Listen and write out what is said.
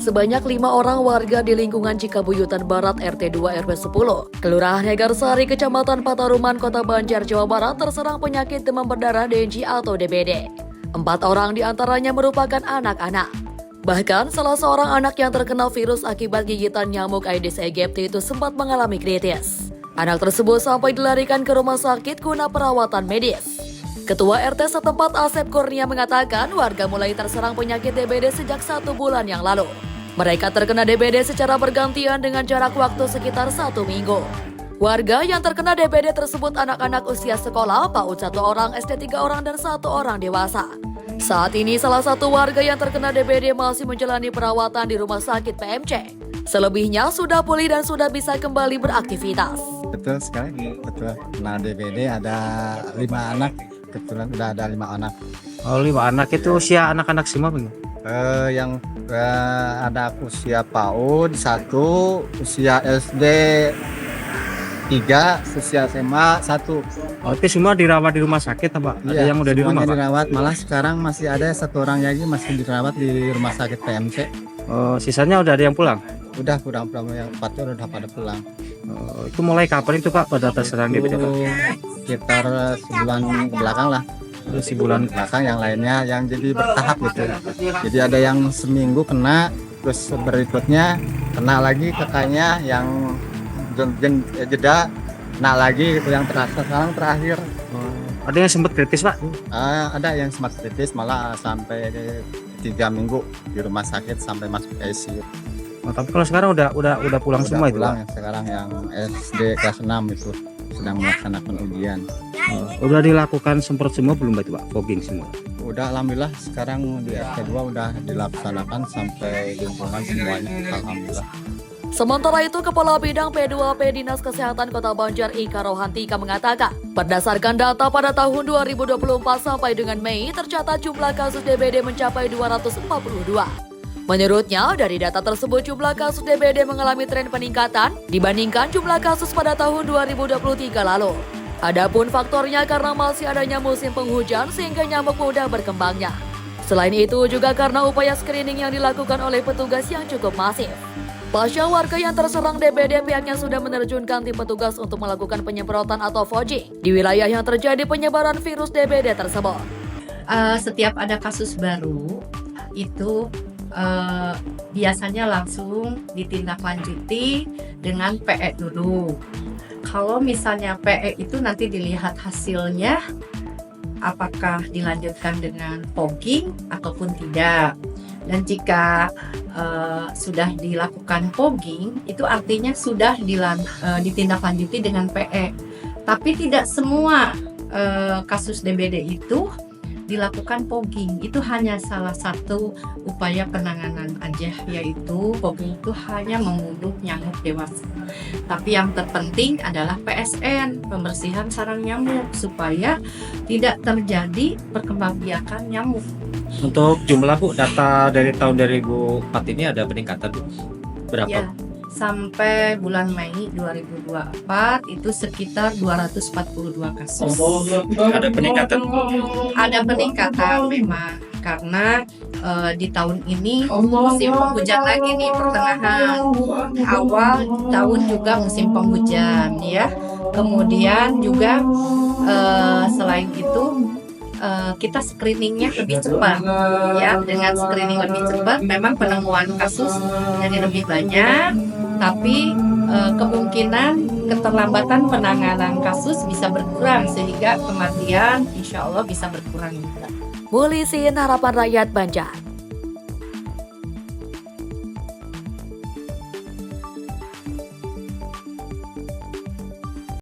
Sebanyak 5 orang warga di lingkungan Cikabuyutan Barat RT 2 RW 10, Kelurahan Hegarsari, Kecamatan Pataruman, Kota Banjar, Jawa Barat terserang penyakit demam berdarah DNG atau DBD. 4 orang diantaranya merupakan anak-anak. Bahkan salah seorang anak yang terkena virus akibat gigitan nyamuk Aedes aegypti itu sempat mengalami kritis. Anak tersebut sampai dilarikan ke rumah sakit guna perawatan medis. Ketua RT setempat Asep Kurnia mengatakan warga mulai terserang penyakit DBD sejak 1 bulan yang lalu. Mereka terkena DBD secara bergantian dengan jarak waktu sekitar 1 minggu. Warga yang terkena DBD tersebut anak-anak usia sekolah, PAUD 1 orang, SD 3 orang, dan 1 orang dewasa. Saat ini salah satu warga yang terkena DBD masih menjalani perawatan di rumah sakit PMC. Selebihnya sudah pulih dan sudah bisa kembali beraktivitas. Betul sekali, betul. Nah DBD ada 5 anak, kebetulan udah ada 5 anak. Oh, 5 anak itu usia anak-anak semua bang? Yang ada usia PAUD 1, usia SD 3, usia SMA 1. Oh, itu semua dirawat di rumah sakit apa? Ada yang udah di rumah, Pak? Dirawat, malah sekarang masih ada 1 orang lagi masih dirawat di rumah sakit PMC. Oh, sisanya udah ada yang pulang? Udah pulang, yang 4 udah pada pulang. Oh, itu mulai kapan itu Pak pada terserang DBD? Sekitar sebulan ke belakang lah. Sebulan ke belakang, yang lainnya yang jadi bertahap gitu. Jadi ada yang seminggu kena, terus berikutnya kena lagi kakaknya, yang jeda kena lagi gitu, yang terasa sekarang terakhir. Ada yang sempat kritis Pak? Ada yang sempat kritis, malah sampai 3 minggu di rumah sakit sampai masuk ICU. Oh, tapi kalau sekarang udah pulang semua itu pulang, Pak? sekarang yang SD kelas 6 itu sedang melaksanakan ujian. Udah dilakukan semprot semua belum itu Pak? Fogging semua? Udah, alhamdulillah sekarang di RT 2 udah dilaksanakan sampai lingkungan semuanya, alhamdulillah. Sementara itu, Kepala Bidang P2P Dinas Kesehatan Kota Banjar Ika Rohantika mengatakan, berdasarkan data pada tahun 2024 sampai dengan Mei, tercatat jumlah kasus DBD mencapai 242. Menurutnya, dari data tersebut jumlah kasus DBD mengalami tren peningkatan dibandingkan jumlah kasus pada tahun 2023 lalu. Adapun faktornya karena masih adanya musim penghujan sehingga nyamuk mudah berkembangnya. Selain itu juga karena upaya screening yang dilakukan oleh petugas yang cukup masif. Pasca warga yang terserang DBD, pihaknya sudah menerjunkan tim petugas untuk melakukan penyemprotan atau fogging di wilayah yang terjadi penyebaran virus DBD tersebut. Setiap ada kasus baru, itu biasanya langsung ditindaklanjuti dengan PE dulu. Kalau misalnya PE itu nanti dilihat hasilnya, apakah dilanjutkan dengan fogging ataupun tidak. Dan jika sudah dilakukan fogging, itu artinya sudah ditindaklanjuti dengan PE. Tapi tidak semua kasus DBD itu dilakukan fogging. Itu hanya salah satu upaya penanganan aja, yaitu fogging itu hanya membunuh nyamuk dewasa. Tapi yang terpenting adalah PSN, pembersihan sarang nyamuk, supaya tidak terjadi perkembangbiakan nyamuk. Untuk jumlah Bu, data dari tahun 2004 ini ada peningkatan Bu? Berapa? Ya, sampai bulan Mei 2024 itu sekitar 242 kasus. Ada peningkatan? Ada peningkatan memang, karena di tahun ini musim penghujan lagi nih, pertengahan awal tahun juga musim penghujan ya. Kemudian juga selain itu kita screeningnya lebih cepat ya. Dengan screening lebih cepat memang penemuan kasus jadi lebih banyak, tapi kemungkinan keterlambatan penanganan kasus bisa berkurang sehingga kematian insya Allah bisa berkurang juga. Mulysin, Harapan Rakyat Banjar.